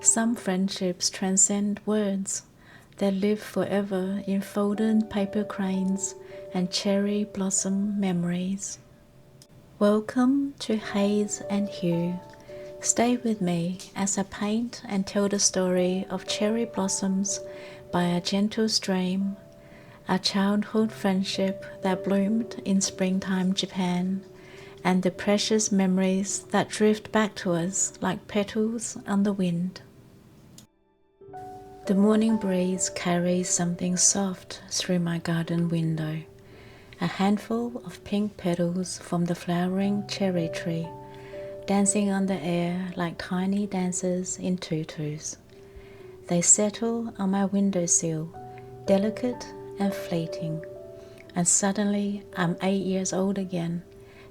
Some friendships transcend words. They live forever in folded paper cranes and cherry blossom memories. Welcome to Haze and Hue. Stay with me as I paint and tell the story of cherry blossoms by a gentle stream, a childhood friendship that bloomed in springtime Japan, and the precious memories that drift back to us like petals on the wind. The morning breeze carries something soft through my garden window. A handful of pink petals from the flowering cherry tree, dancing on the air like tiny dancers in tutus. They settle on my windowsill, delicate and fleeting, and suddenly I'm 8 years old again,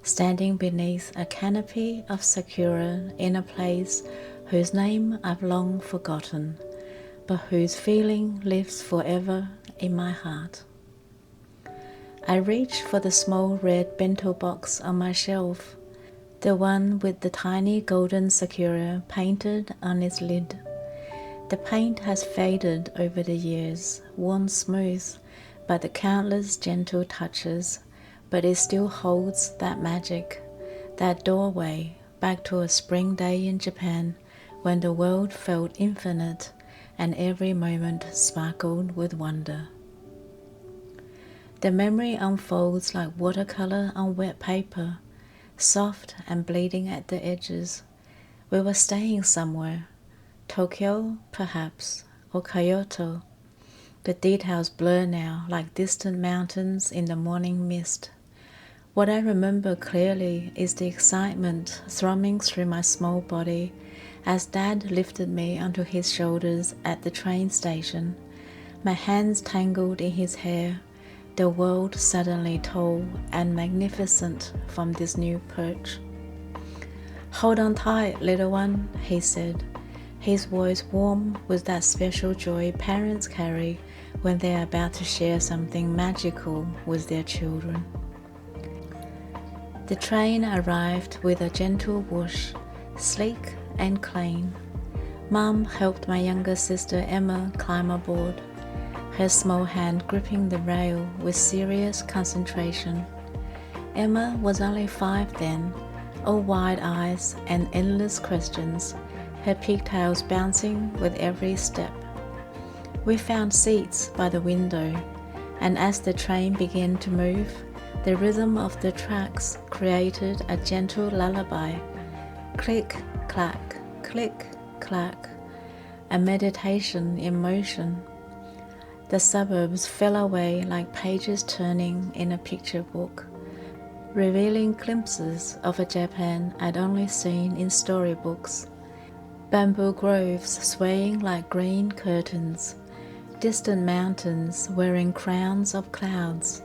standing beneath a canopy of sakura in a place whose name I've long forgotten, but whose feeling lives forever in my heart. I reach for the small red bento box on my shelf, the one with the tiny golden sakura painted on its lid. The paint has faded over the years, worn smooth by the countless gentle touches, but it still holds that magic, that doorway back to a spring day in Japan when the world felt infinite and every moment sparkled with wonder. The memory unfolds like watercolour on wet paper, soft and bleeding at the edges. We were staying somewhere, Tokyo perhaps, or Kyoto. The details blur now like distant mountains in the morning mist. What I remember clearly is the excitement thrumming through my small body as Dad lifted me onto his shoulders at the train station, my hands tangled in his hair, the world suddenly tall and magnificent from this new perch. "Hold on tight, little one," he said, his voice warm with that special joy parents carry when they are about to share something magical with their children. The train arrived with a gentle whoosh, sleek and clean. Mum helped my younger sister Emma climb aboard, her small hand gripping the rail with serious concentration. Emma was only 5 then, all wide eyes and endless questions, her pigtails bouncing with every step. We found seats by the window, and as the train began to move, the rhythm of the tracks created a gentle lullaby. Click, clack, click, clack, a meditation in motion. The suburbs fell away like pages turning in a picture book, revealing glimpses of a Japan I'd only seen in storybooks. Bamboo groves swaying like green curtains, distant mountains wearing crowns of clouds,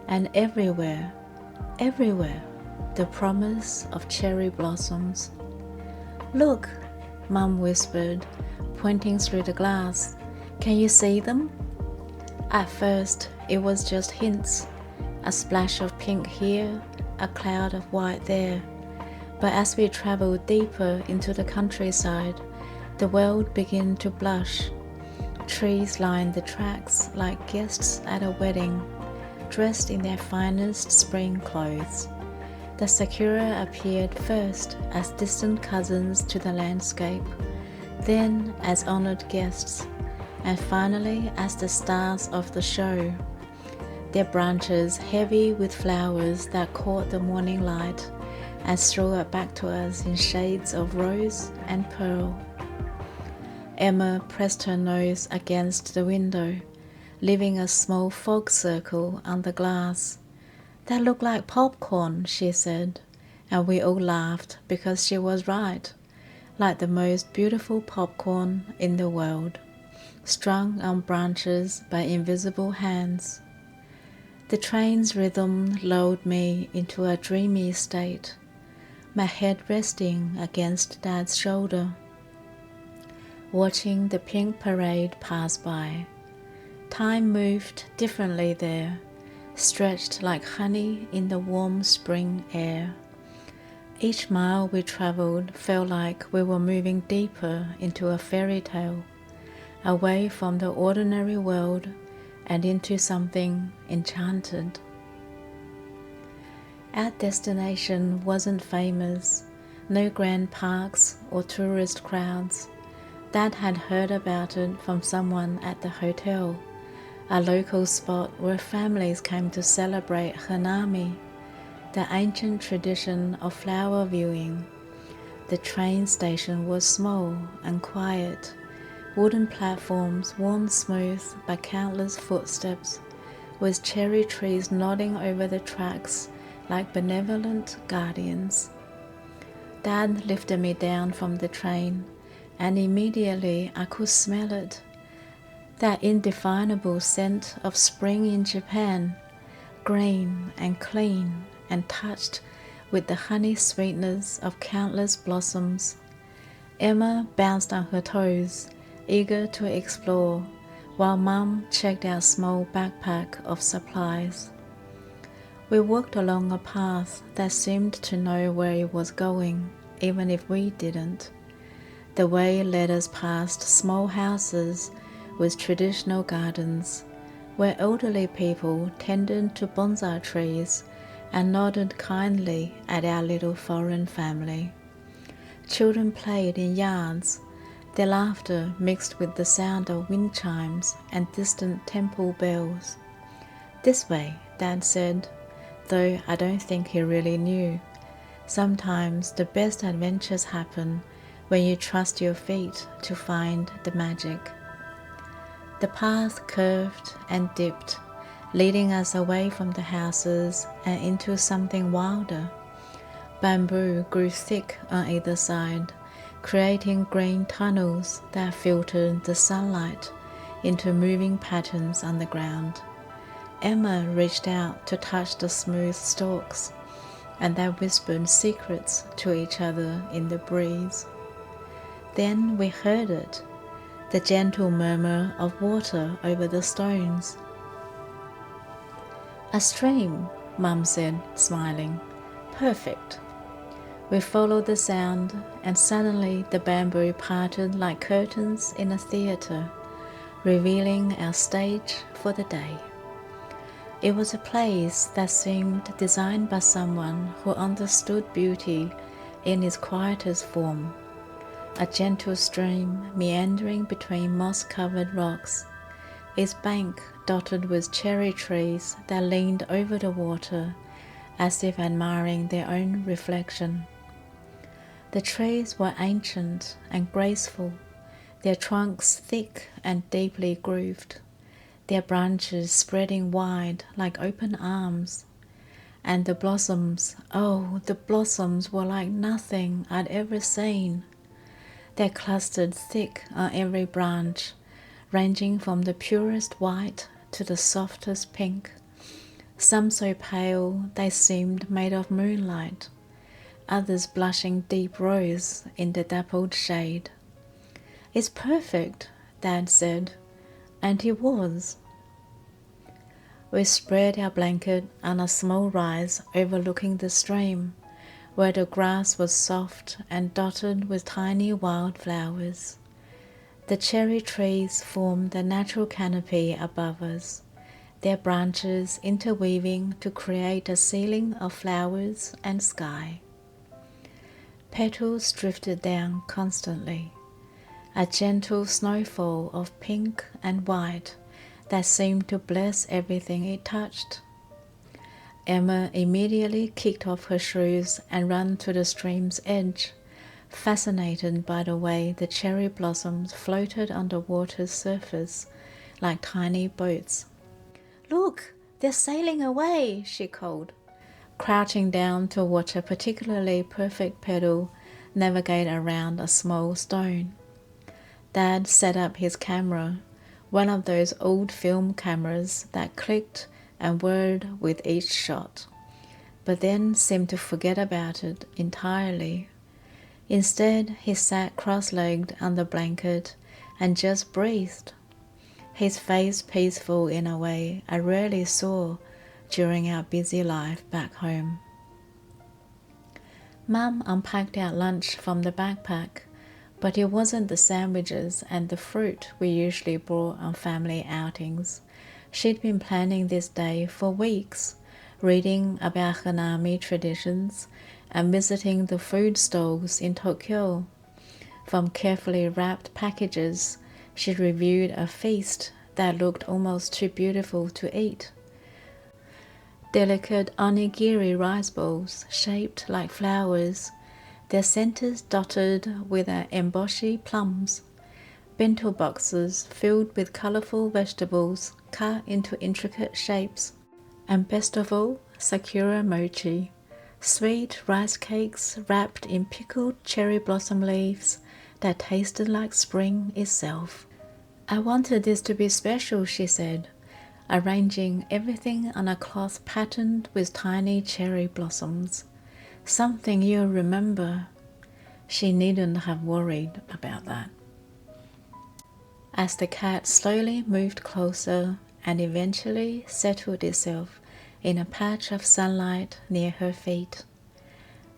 and everywhere, the promise of cherry blossoms. "Look," Mum whispered, pointing through the glass. "Can you see them?" At first, it was just hints, a splash of pink here, a cloud of white there. But as we traveled deeper into the countryside, the world began to blush. Trees lined the tracks like guests at a wedding, dressed in their finest spring clothes. The sakura appeared first as distant cousins to the landscape, then as honored guests, and finally as the stars of the show, their branches heavy with flowers that caught the morning light and threw it back to us in shades of rose and pearl. Emma pressed her nose against the window, leaving a small fog circle on the glass. "That looked like popcorn," she said, and we all laughed because she was right, like the most beautiful popcorn in the world, strung on branches by invisible hands. The train's rhythm lulled me into a dreamy state, my head resting against Dad's shoulder, watching the pink parade pass by. Time moved differently there, stretched like honey in the warm spring air. Each mile we travelled felt like we were moving deeper into a fairy tale, away from the ordinary world and into something enchanted. Our destination wasn't famous, no grand parks or tourist crowds. Dad had heard about it from someone at the hotel, a local spot where families came to celebrate Hanami, the ancient tradition of flower viewing. The train station was small and quiet, wooden platforms worn smooth by countless footsteps, with cherry trees nodding over the tracks like benevolent guardians. Dad lifted me down from the train, and immediately I could smell it. That indefinable scent of spring in Japan, green and clean and touched with the honey sweetness of countless blossoms. Emma bounced on her toes, eager to explore, while Mum checked our small backpack of supplies. We walked along a path that seemed to know where it was going, even if we didn't. The way led us past small houses with traditional gardens, where elderly people tended to bonsai trees and nodded kindly at our little foreign family. Children played in yards, their laughter mixed with the sound of wind chimes and distant temple bells. "This way," Dad said, though I don't think he really knew. Sometimes the best adventures happen when you trust your feet to find the magic. The path curved and dipped, leading us away from the houses and into something wilder. Bamboo grew thick on either side, creating green tunnels that filtered the sunlight into moving patterns on the ground. Emma reached out to touch the smooth stalks, and they whispered secrets to each other in the breeze. Then we heard it, the gentle murmur of water over the stones. "A stream," Mum said, smiling. "Perfect." We followed the sound, and suddenly the bamboo parted like curtains in a theatre, revealing our stage for the day. It was a place that seemed designed by someone who understood beauty in its quietest form. A gentle stream meandering between moss-covered rocks, its bank dotted with cherry trees that leaned over the water as if admiring their own reflection. The trees were ancient and graceful, their trunks thick and deeply grooved, their branches spreading wide like open arms. And the blossoms, oh, the blossoms were like nothing I'd ever seen. They clustered thick on every branch, ranging from the purest white to the softest pink, some so pale they seemed made of moonlight, others blushing deep rose in the dappled shade. "It's perfect," Dad said, and it was. We spread our blanket on a small rise overlooking the stream, where the grass was soft and dotted with tiny wildflowers. The cherry trees formed a natural canopy above us, their branches interweaving to create a ceiling of flowers and sky. Petals drifted down constantly, a gentle snowfall of pink and white that seemed to bless everything it touched. Emma immediately kicked off her shoes and ran to the stream's edge, fascinated by the way the cherry blossoms floated on the water's surface like tiny boats. "Look, they're sailing away," she called, crouching down to watch a particularly perfect petal navigate around a small stone. Dad set up his camera, one of those old film cameras that clicked and whirred with each shot, but then seemed to forget about it entirely. Instead, he sat cross-legged on the blanket and just breathed, his face peaceful in a way I rarely saw during our busy life back home. Mum unpacked our lunch from the backpack, but it wasn't the sandwiches and the fruit we usually brought on family outings. She'd been planning this day for weeks, reading about Hanami traditions and visiting the food stalls in Tokyo. From carefully wrapped packages, she reviewed a feast that looked almost too beautiful to eat. Delicate onigiri rice bowls shaped like flowers, their centers dotted with emboshi plums, bento boxes filled with colorful vegetables cut into intricate shapes, and best of all, sakura mochi, sweet rice cakes wrapped in pickled cherry blossom leaves that tasted like spring itself. "I wanted this to be special," she said, arranging everything on a cloth patterned with tiny cherry blossoms. "Something you'll remember." She needn't have worried about that. As the cat slowly moved closer and eventually settled itself in a patch of sunlight near her feet,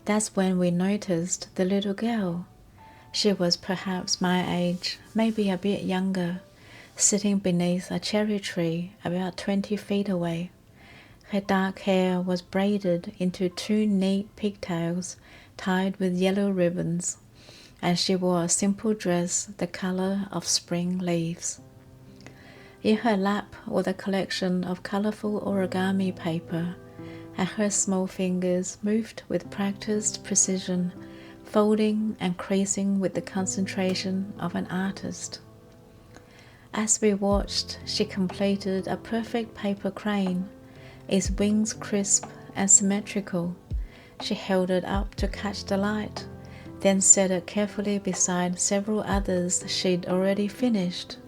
that's when we noticed the little girl. She was perhaps my age, maybe a bit younger, sitting beneath a cherry tree about 20 feet away. Her dark hair was braided into 2 neat pigtails tied with yellow ribbons, and she wore a simple dress the color of spring leaves. In her lap was a collection of colorful origami paper, and her small fingers moved with practiced precision, folding and creasing with the concentration of an artist. As we watched, she completed a perfect paper crane, its wings crisp and symmetrical. She held it up to catch the light, then set it carefully beside several others she'd already finished.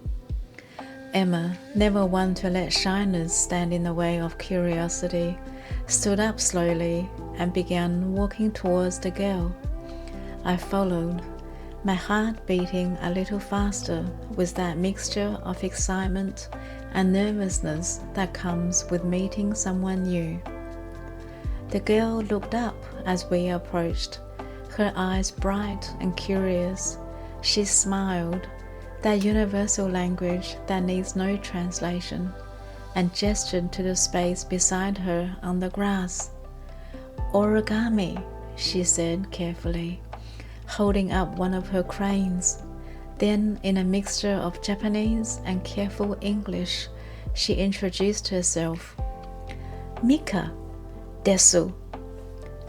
Emma, never one to let shyness stand in the way of curiosity, stood up slowly and began walking towards the girl. I followed, my heart beating a little faster with that mixture of excitement and nervousness that comes with meeting someone new. The girl looked up as we approached, her eyes bright and curious. She smiled, that universal language that needs no translation, and gestured to the space beside her on the grass. "Origami," she said carefully, holding up one of her cranes. Then, in a mixture of Japanese and careful English, she introduced herself. "Mika desu."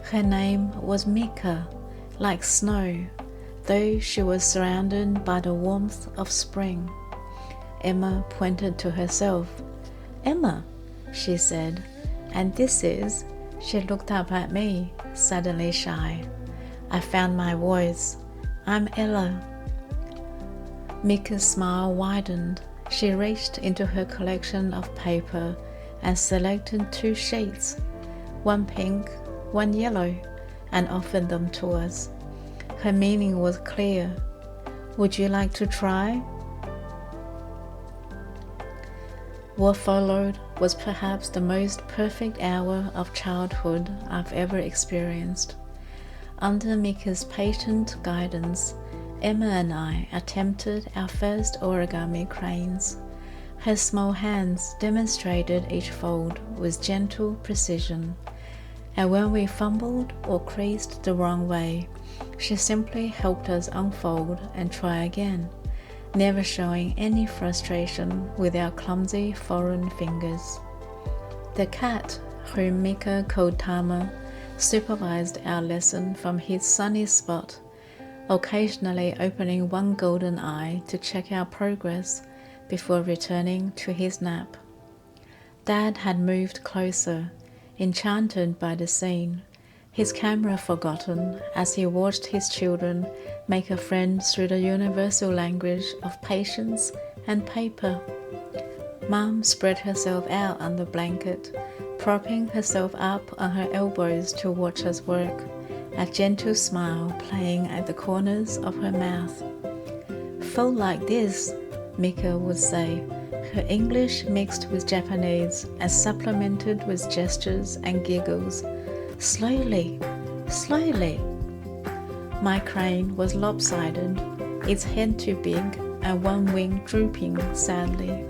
Her name was Mika, like snow, though she was surrounded by the warmth of spring. Emma pointed to herself. "Emma," she said, "and this is..." She looked up at me, suddenly shy. I found my voice. "I'm Ella." Mika's smile widened. She reached into her collection of paper and selected 2 sheets, one pink, one yellow, and offered them to us. Her meaning was clear. "Would you like to try?" What followed was perhaps the most perfect hour of childhood I've ever experienced. Under Mika's patient guidance, Emma and I attempted our first origami cranes. Her small hands demonstrated each fold with gentle precision, and when we fumbled or creased the wrong way, she simply helped us unfold and try again, never showing any frustration with our clumsy foreign fingers. The cat, whom Mika called Tama, supervised our lesson from his sunny spot, occasionally opening one golden eye to check our progress before returning to his nap. Dad had moved closer, enchanted by the scene, his camera forgotten as he watched his children make a friend through the universal language of patience and paper. Mum spread herself out on the blanket, propping herself up on her elbows to watch us work, a gentle smile playing at the corners of her mouth. "Fold like this," Mika would say, her English mixed with Japanese and supplemented with gestures and giggles. "Slowly, slowly." My crane was lopsided, its head too big and one wing drooping sadly.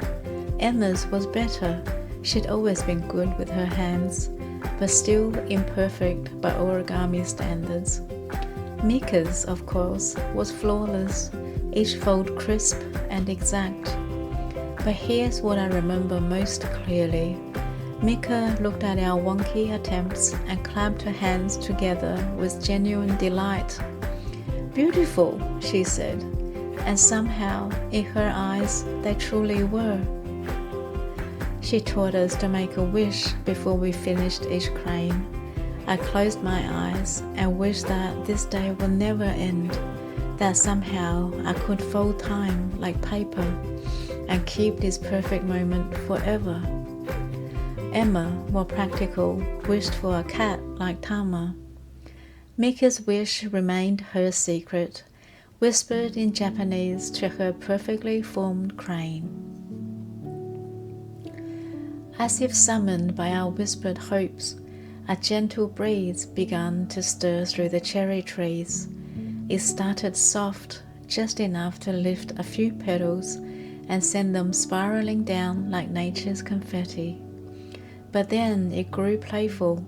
Emma's was better. She'd always been good with her hands, but still imperfect by origami standards. Mika's, of course, was flawless, each fold crisp and exact. But here's what I remember most clearly. Mika looked at our wonky attempts and clapped her hands together with genuine delight. "Beautiful," she said, and somehow, in her eyes, they truly were. She taught us to make a wish before we finished each crane. I closed my eyes and wished that this day would never end, that somehow I could fold time like paper and keep this perfect moment forever. Emma, more practical, wished for a cat like Tama. Mika's wish remained her secret, whispered in Japanese to her perfectly formed crane. As if summoned by our whispered hopes, a gentle breeze began to stir through the cherry trees. It started soft, just enough to lift a few petals and send them spiraling down like nature's confetti. But then it grew playful,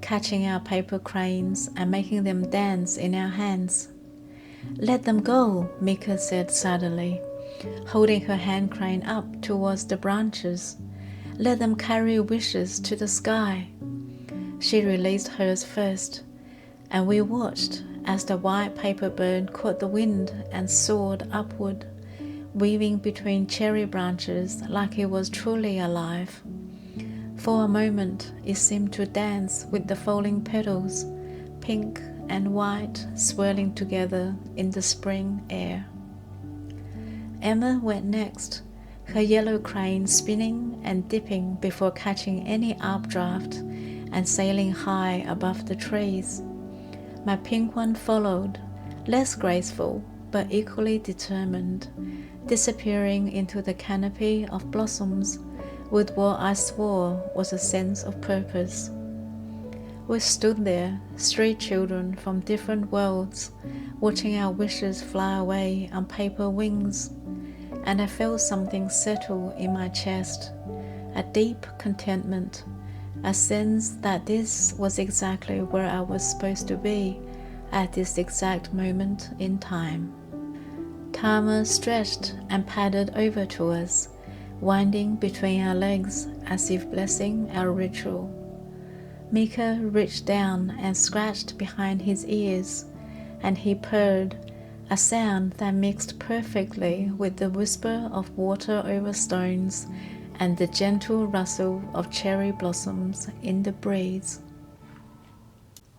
catching our paper cranes and making them dance in our hands. "Let them go," Mika said suddenly, holding her hand crane up towards the branches. "Let them carry wishes to the sky." She released hers first, and we watched as the white paper bird caught the wind and soared upward, weaving between cherry branches like it was truly alive. For a moment, it seemed to dance with the falling petals, pink and white swirling together in the spring air. Emma went next, her yellow crane spinning and dipping before catching any updraft and sailing high above the trees. My pink one followed, less graceful but equally determined, disappearing into the canopy of blossoms with what I swore was a sense of purpose. We stood there, street children from different worlds, watching our wishes fly away on paper wings, and I felt something settle in my chest, a deep contentment, a sense that this was exactly where I was supposed to be at this exact moment in time. Tama stretched and padded over to us, winding between our legs as if blessing our ritual. Mika reached down and scratched behind his ears, and he purred, a sound that mixed perfectly with the whisper of water over stones and the gentle rustle of cherry blossoms in the breeze.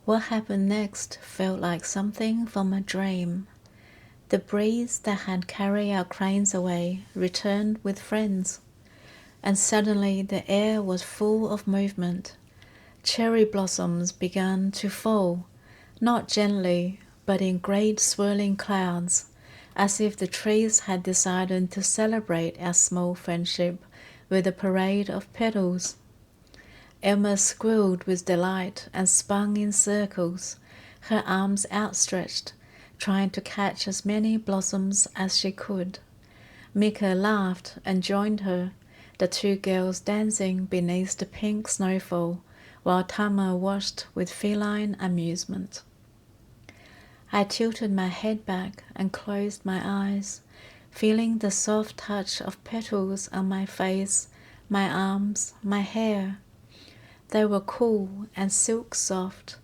What happened next felt like something from a dream. The breeze that had carried our cranes away returned with friends, and suddenly the air was full of movement. Cherry blossoms began to fall, not gently, but in great swirling clouds, as if the trees had decided to celebrate our small friendship with a parade of petals. Emma squealed with delight and spun in circles, her arms outstretched, trying to catch as many blossoms as she could. Mika laughed and joined her, the two girls dancing beneath the pink snowfall, while Tama watched with feline amusement. I tilted my head back and closed my eyes, feeling the soft touch of petals on my face, my arms, my hair. They were cool and silk soft,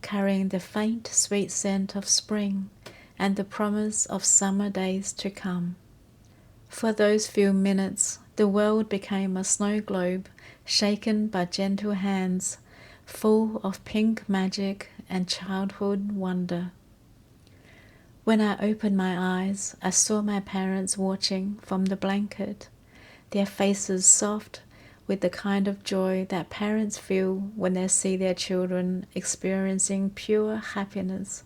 carrying the faint sweet scent of spring and the promise of summer days to come. For those few minutes, the world became a snow globe shaken by gentle hands, full of pink magic and childhood wonder. When I opened my eyes, I saw my parents watching from the blanket, their faces soft with the kind of joy that parents feel when they see their children experiencing pure happiness.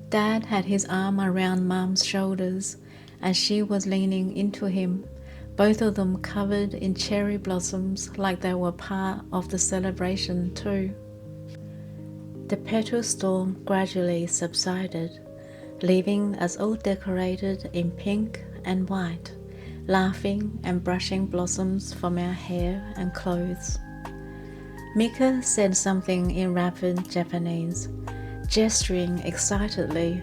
Dad had his arm around Mum's shoulders, and she was leaning into him, both of them covered in cherry blossoms like they were part of the celebration too. The petal storm gradually subsided, leaving us all decorated in pink and white, laughing and brushing blossoms from our hair and clothes. Mika said something in rapid Japanese, gesturing excitedly,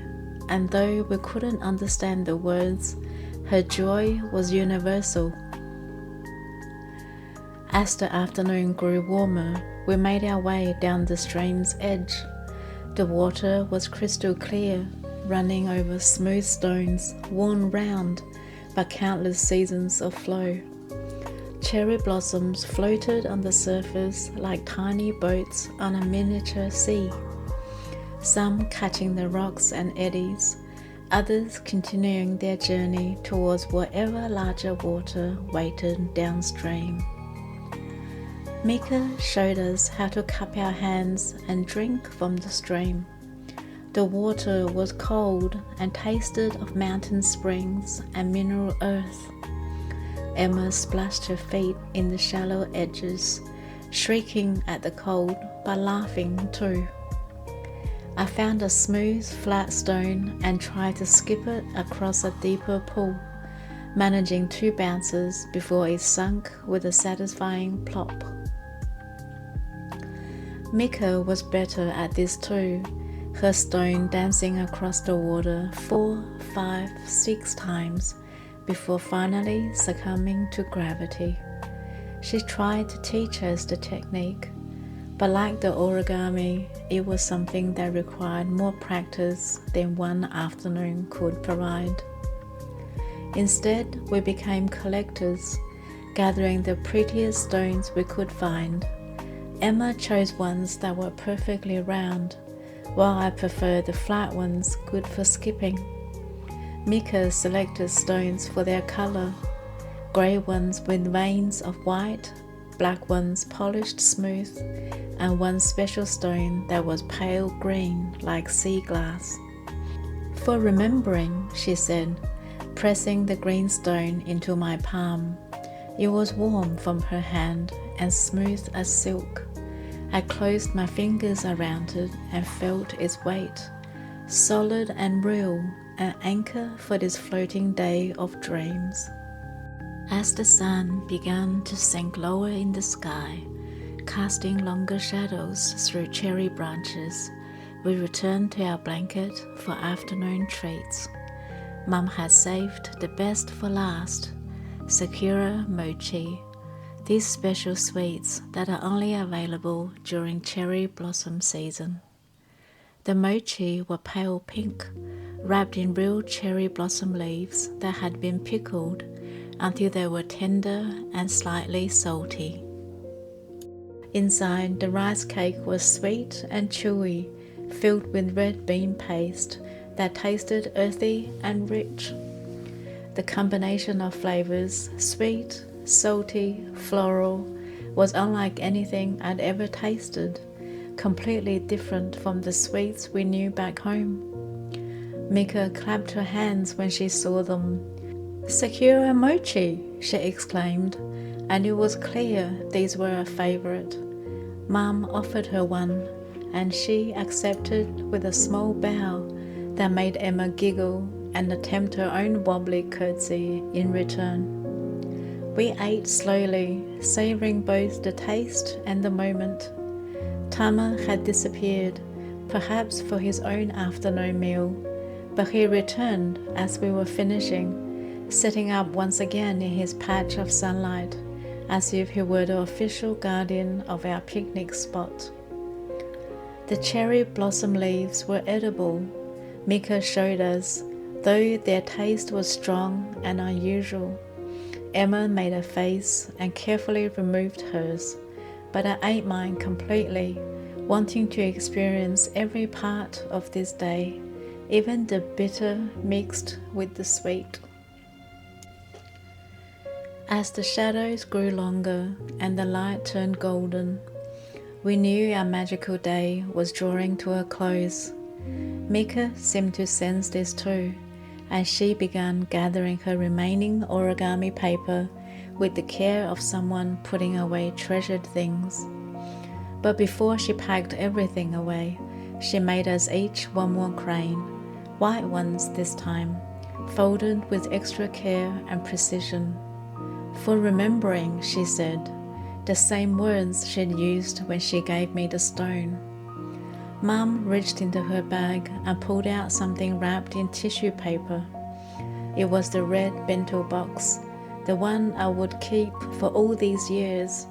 and though we couldn't understand the words, her joy was universal. As the afternoon grew warmer, we made our way down the stream's edge. The water was crystal clear, running over smooth stones worn round by countless seasons of flow. Cherry blossoms floated on the surface like tiny boats on a miniature sea, some catching the rocks and eddies, others continuing their journey towards whatever larger water waited downstream. Mika showed us how to cup our hands and drink from the stream. The water was cold and tasted of mountain springs and mineral earth. Emma splashed her feet in the shallow edges, shrieking at the cold but laughing too. I found a smooth, flat stone and tried to skip it across a deeper pool, managing 2 bounces before it sunk with a satisfying plop. Mika was better at this too, her stone dancing across the water 4, 5, 6 times before finally succumbing to gravity. She tried to teach us the technique, but like the origami, it was something that required more practice than one afternoon could provide. Instead, we became collectors, gathering the prettiest stones we could find. Emma chose ones that were perfectly round, while I preferred the flat ones good for skipping. Mika selected stones for their color, grey ones with veins of white, black ones polished smooth, and one special stone that was pale green like sea glass. For remembering, she said, pressing the green stone into my palm. It was warm from her hand and smooth as silk. I closed my fingers around it and felt its weight, solid and real, an anchor for this floating day of dreams. As the sun began to sink lower in the sky, casting longer shadows through cherry branches, we returned to our blanket for afternoon treats. Mum had saved the best for last, Sakura mochi, these special sweets that are only available during cherry blossom season. The mochi were pale pink, wrapped in real cherry blossom leaves that had been pickled until they were tender and slightly salty. Inside, the rice cake was sweet and chewy, filled with red bean paste that tasted earthy and rich. The combination of flavors, sweet, salty, floral, was unlike anything I'd ever tasted, completely different from the sweets we knew back home. Mika clapped her hands when she saw them. "Sakura mochi!" she exclaimed, and it was clear these were a favorite. Mum offered her one, and she accepted with a small bow that made Emma giggle and attempt her own wobbly curtsy in return. We ate slowly, savouring both the taste and the moment. Tama had disappeared, perhaps for his own afternoon meal, but he returned as we were finishing, sitting up once again in his patch of sunlight, as if he were the official guardian of our picnic spot. The cherry blossom leaves were edible, Mika showed us, though their taste was strong and unusual. Emma made a face and carefully removed hers, but I ate mine completely, wanting to experience every part of this day, even the bitter mixed with the sweet. As the shadows grew longer and the light turned golden, we knew our magical day was drawing to a close. Mika seemed to sense this too, and she began gathering her remaining origami paper with the care of someone putting away treasured things. But before she packed everything away, She made us each one more crane, white ones this time, folded with extra care and precision. For remembering, she said, the same words she'd used when she gave me the stone. Mum reached into her bag and pulled out something wrapped in tissue paper. It was the red bento box, the one I would keep for all these years.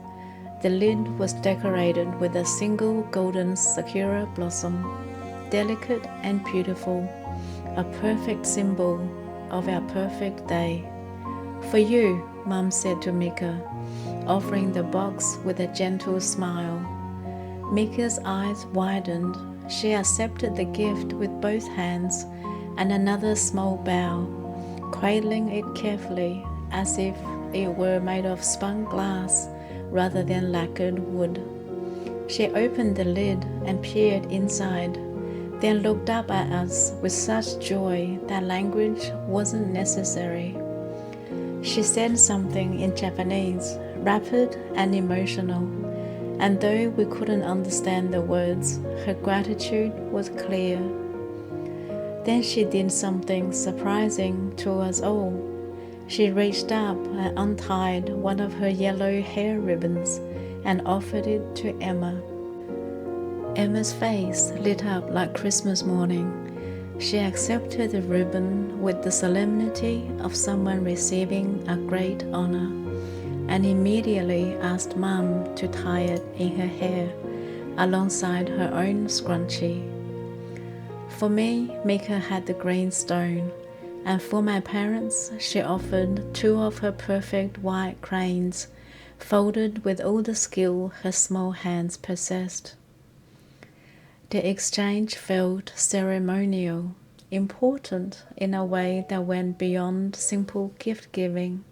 The lid was decorated with a single golden sakura blossom, delicate and beautiful, a perfect symbol of our perfect day. For you, Mum said to Mika, offering the box with a gentle smile. Mika's eyes widened. She accepted the gift with both hands and another small bow, cradling it carefully as if it were made of spun glass rather than lacquered wood. She opened the lid and peered inside, then looked up at us with such joy that language wasn't necessary. She said something in Japanese, rapid and emotional, and though we couldn't understand the words, her gratitude was clear. Then she did something surprising to us all. She reached up and untied one of her yellow hair ribbons and offered it to Emma. Emma's face lit up like Christmas morning. She accepted the ribbon with the solemnity of someone receiving a great honor, and immediately asked Mum to tie it in her hair alongside her own scrunchie. For me, Mika had the green stone, and for my parents, she offered 2 of her perfect white cranes, folded with all the skill her small hands possessed. The exchange felt ceremonial, important in a way that went beyond simple gift-giving.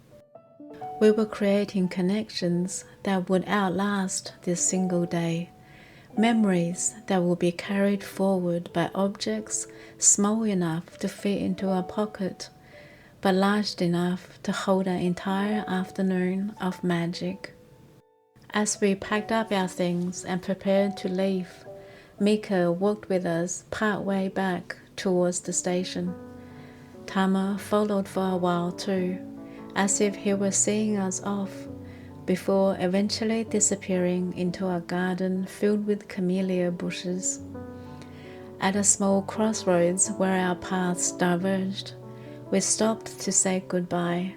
We were creating connections that would outlast this single day, memories that would be carried forward by objects small enough to fit into a pocket, but large enough to hold an entire afternoon of magic. As we packed up our things and prepared to leave, Mika walked with us part way back towards the station. Tama followed for a while too, as if he were seeing us off, before eventually disappearing into a garden filled with camellia bushes. At a small crossroads where our paths diverged, we stopped to say goodbye.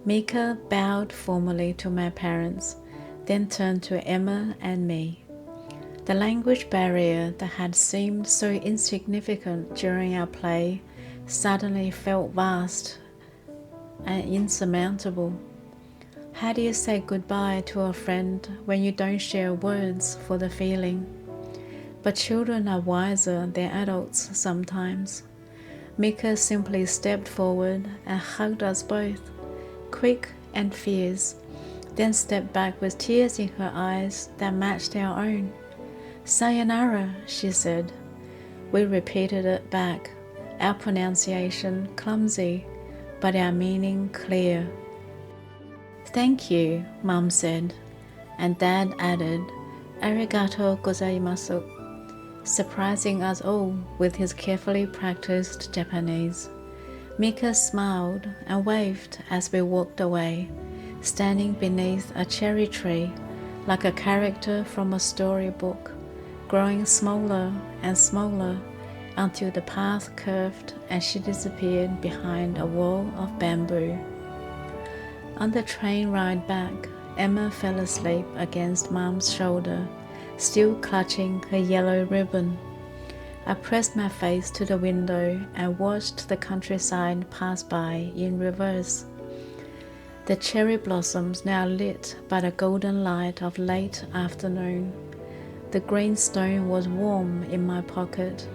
Mika bowed formally to my parents, then turned to Emma and me. The language barrier that had seemed so insignificant during our play suddenly felt vast and insurmountable. How do you say goodbye to a friend when you don't share words for the feeling? But children are wiser than adults sometimes. Mika simply stepped forward and hugged us both, quick and fierce, then stepped back with tears in her eyes that matched our own. "Sayonara," she said. We repeated it back, our pronunciation clumsy, but our meaning clear. "Thank you," Mum said, and Dad added, "Arigato gozaimasu," surprising us all with his carefully practiced Japanese. Mika smiled and waved as we walked away, standing beneath a cherry tree like a character from a storybook, growing smaller and smaller until the path curved and she disappeared behind a wall of bamboo. On the train ride back, Emma fell asleep against Mum's shoulder, still clutching her yellow ribbon. I pressed my face to the window and watched the countryside pass by in reverse. The cherry blossoms now lit by the golden light of late afternoon. The green stone was warm in my pocket,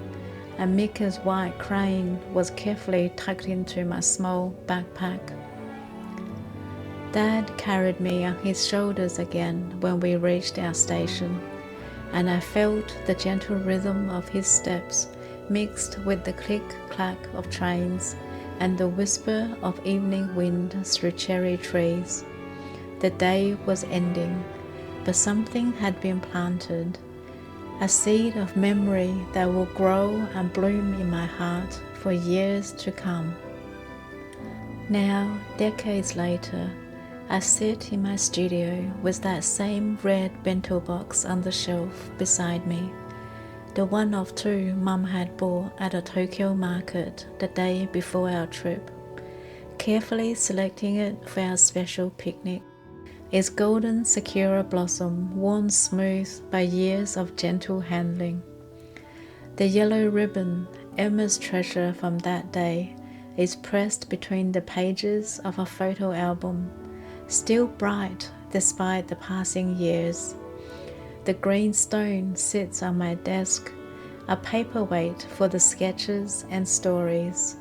and Mika's white crane was carefully tucked into my small backpack. Dad carried me on his shoulders again when we reached our station, and I felt the gentle rhythm of his steps mixed with the click-clack of trains and the whisper of evening wind through cherry trees. The day was ending, but something had been planted. a seed of memory that will grow and bloom in my heart for years to come. Now, decades later, I sit in my studio with that same red bento box on the shelf beside me, the one of two Mum had bought at a Tokyo market the day before our trip, carefully selecting it for our special picnic. Its golden sakura blossom worn smooth by years of gentle handling. The yellow ribbon, Emma's treasure from that day, is pressed between the pages of a photo album, still bright despite the passing years. The green stone sits on my desk, a paperweight for the sketches and stories,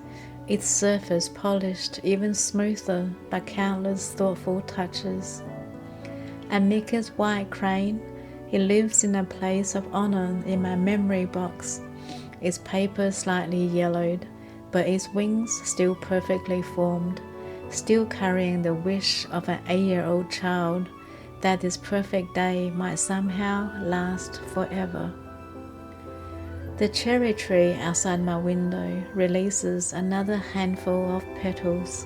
its surface polished even smoother by countless thoughtful touches. And Mika's white crane, it lives in a place of honor in my memory box, its paper slightly yellowed, but its wings still perfectly formed, still carrying the wish of an 8-year-old child that this perfect day might somehow last forever. The cherry tree outside my window releases another handful of petals,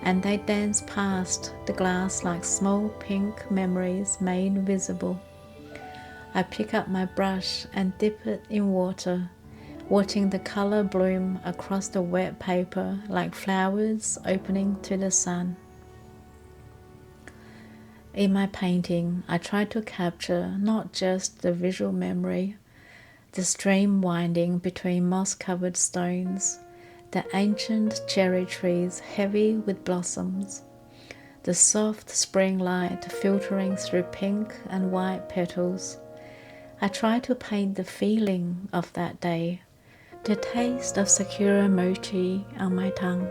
and they dance past the glass like small pink memories made visible. I pick up my brush and dip it in water, watching the color bloom across the wet paper like flowers opening to the sun. In my painting, I try to capture not just the visual memory, the stream winding between moss-covered stones, the ancient cherry trees heavy with blossoms, the soft spring light filtering through pink and white petals. I try to paint the feeling of that day, the taste of sakura mochi on my tongue,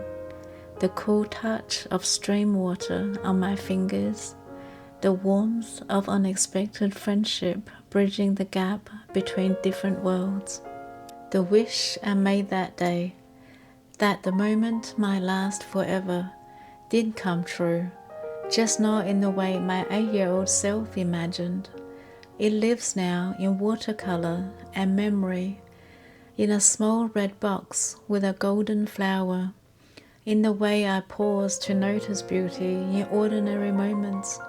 the cool touch of stream water on my fingers, the warmth of unexpected friendship bridging the gap between different worlds. The wish I made that day, that the moment might last forever, did come true, just not in the way my 8-year-old self imagined. It lives now in watercolour and memory, in a small red box with a golden flower, in the way I pause to notice beauty in ordinary moments.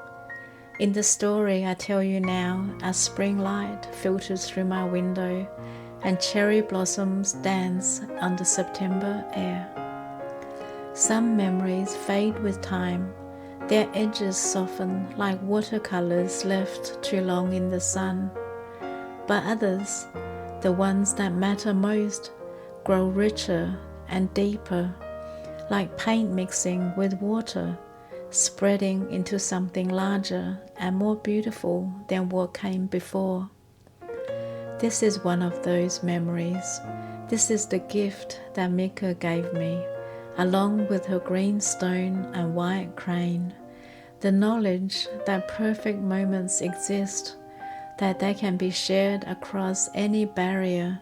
In the story I tell you now, as spring light filters through my window and cherry blossoms dance on the September air. Some memories fade with time, their edges soften like watercolors left too long in the sun. But others, the ones that matter most, grow richer and deeper, like paint mixing with water, spreading into something larger and more beautiful than what came before. This is one of those memories. This is the gift that Mika gave me, along with her green stone and white crane. The knowledge that perfect moments exist, that they can be shared across any barrier,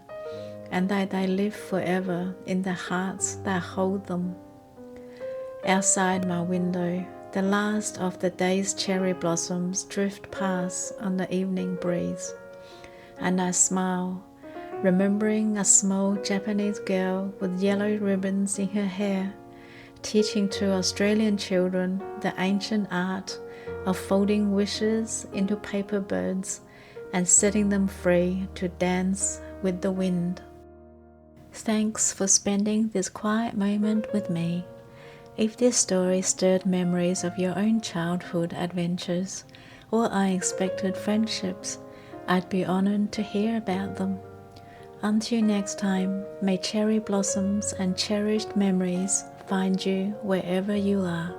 and that they live forever in the hearts that hold them. Outside my window, the last of the day's cherry blossoms drift past on the evening breeze, and I smile, remembering a small Japanese girl with yellow ribbons in her hair, teaching to Australian children the ancient art of folding wishes into paper birds and setting them free to dance with the wind. Thanks for spending this quiet moment with me. If this story stirred memories of your own childhood adventures or unexpected friendships, I'd be honored to hear about them. Until next time, may cherry blossoms and cherished memories find you wherever you are.